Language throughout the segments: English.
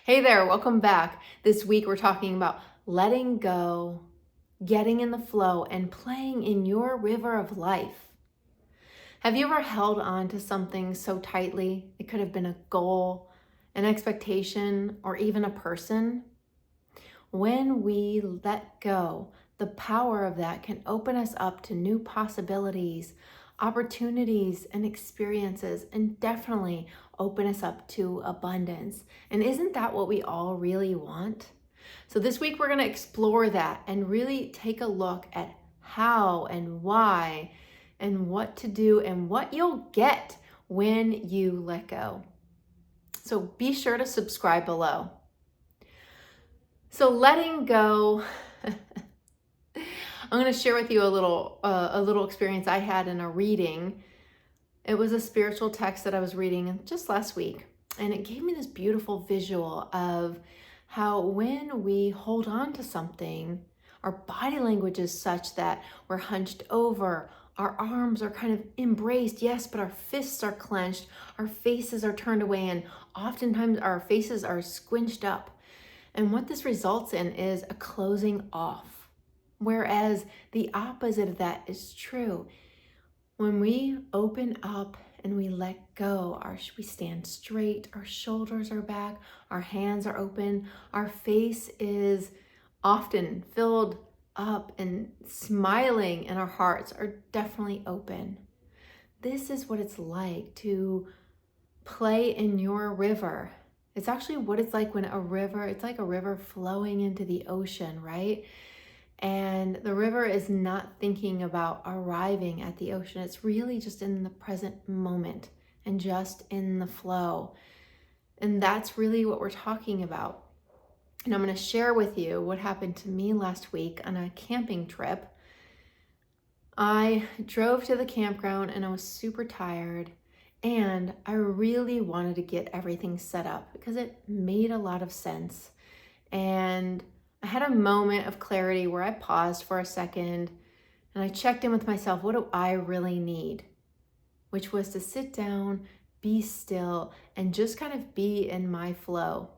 Hey there, welcome back. This week we're talking about letting go, getting in the flow, and playing in your river of life. Have you ever held on to something so tightly? It could have been a goal, an expectation, or even a person. When we let go, the power of that can open us up to new possibilities, opportunities, and experiences, and definitely open us up to abundance. And isn't that what we all really want? So, this week we're going to explore that and really take a look at how and why and what to do and what you'll get when you let go. So, be sure to subscribe below. So letting go, I'm going to share with you a little experience I had in a reading. It was a spiritual text that I was reading just last week, and it gave me this beautiful visual of how when we hold on to something, our body language is such that we're hunched over, our arms are kind of embraced, yes, but our fists are clenched, our faces are turned away, and oftentimes our faces are squinched up. And what this results in is a closing off. Whereas the opposite of that is true. When we open up and we let go, we stand straight, our shoulders are back, our hands are open, our face is often filled up and smiling, and our hearts are definitely open. This is what it's like to play in your river. It's actually what it's like when it's like a river flowing into the ocean, right? And the river is not thinking about arriving at the ocean. It's really just in the present moment and just in the flow. And that's really what we're talking about. And I'm going to share with you what happened to me last week on a camping trip. I drove to the campground and I was super tired. And I really wanted to get everything set up because it made a lot of sense. And I had a moment of clarity where I paused for a second and I checked in with myself. What do I really need? Which was to sit down, be still, and just kind of be in my flow.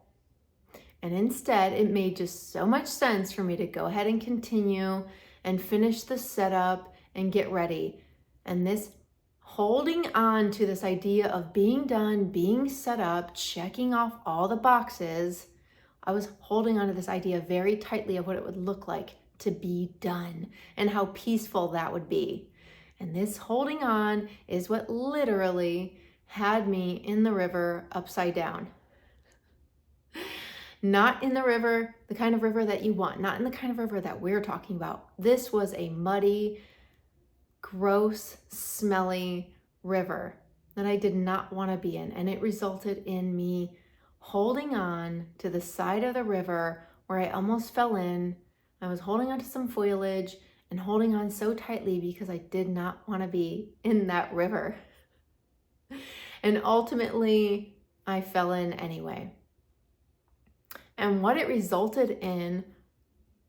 And instead, it made just so much sense for me to go ahead and continue and finish the setup and get ready. And this holding on to this idea of being done, being set up, checking off all the boxes, I was holding on to this idea very tightly of what it would look like to be done and how peaceful that would be. And this holding on is what literally had me in the river upside down. Not in the river, the kind of river that you want, not in the kind of river that we're talking about. This was a muddy, gross, smelly river that I did not want to be in. And it resulted in me holding on to the side of the river where I almost fell in. I was holding on to some foliage and holding on so tightly because I did not want to be in that river. And ultimately, I fell in anyway. And what it resulted in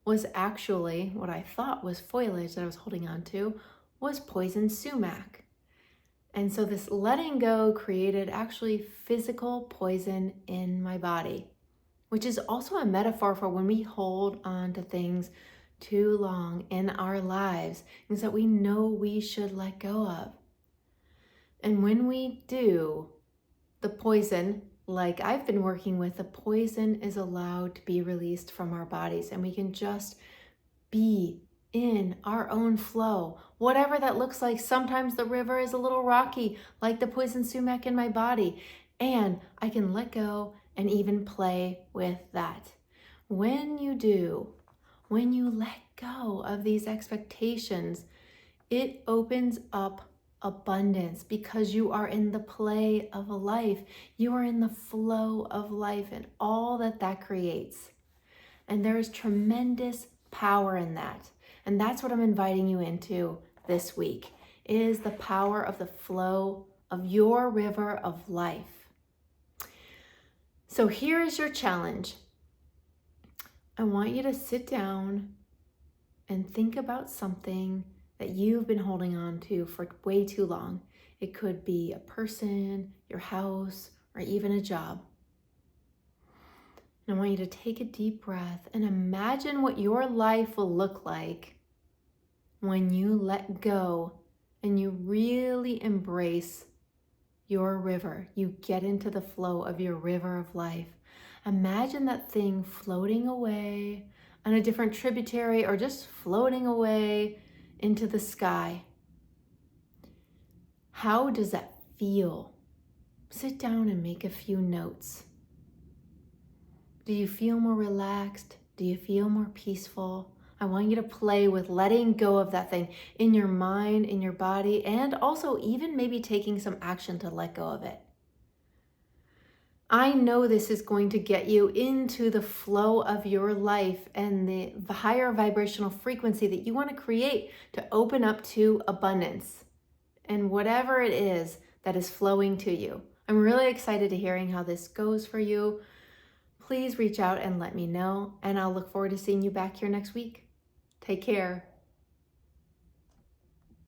was actually what I thought was foliage that I was holding on to was poison sumac. And so this letting go created actually physical poison in my body, which is also a metaphor for when we hold on to things too long in our lives, things that we know we should let go of. And when we do, the poison, like I've been working with, the poison is allowed to be released from our bodies, and we can just be in our own flow, whatever that looks like. Sometimes the river is a little rocky, like the poison sumac in my body, and I can let go and even play with that. When you do, when you let go of these expectations, it opens up abundance because you are in the play of life. You are in the flow of life and all that that creates. And there is tremendous power in that. And that's what I'm inviting you into this week, is the power of the flow of your river of life. So here is your challenge. I want you to sit down and think about something that you've been holding on to for way too long. It could be a person, your house, or even a job. And I want you to take a deep breath and imagine what your life will look like when you let go and you really embrace your river. You get into the flow of your river of life. Imagine that thing floating away on a different tributary or just floating away into the sky. How does that feel? Sit down and make a few notes. Do you feel more relaxed? Do you feel more peaceful? I want you to play with letting go of that thing in your mind, in your body, and also even maybe taking some action to let go of it. I know this is going to get you into the flow of your life and the higher vibrational frequency that you want to create to open up to abundance and whatever it is that is flowing to you. I'm really excited to hearing how this goes for you. Please reach out and let me know, and I'll look forward to seeing you back here next week. Take care.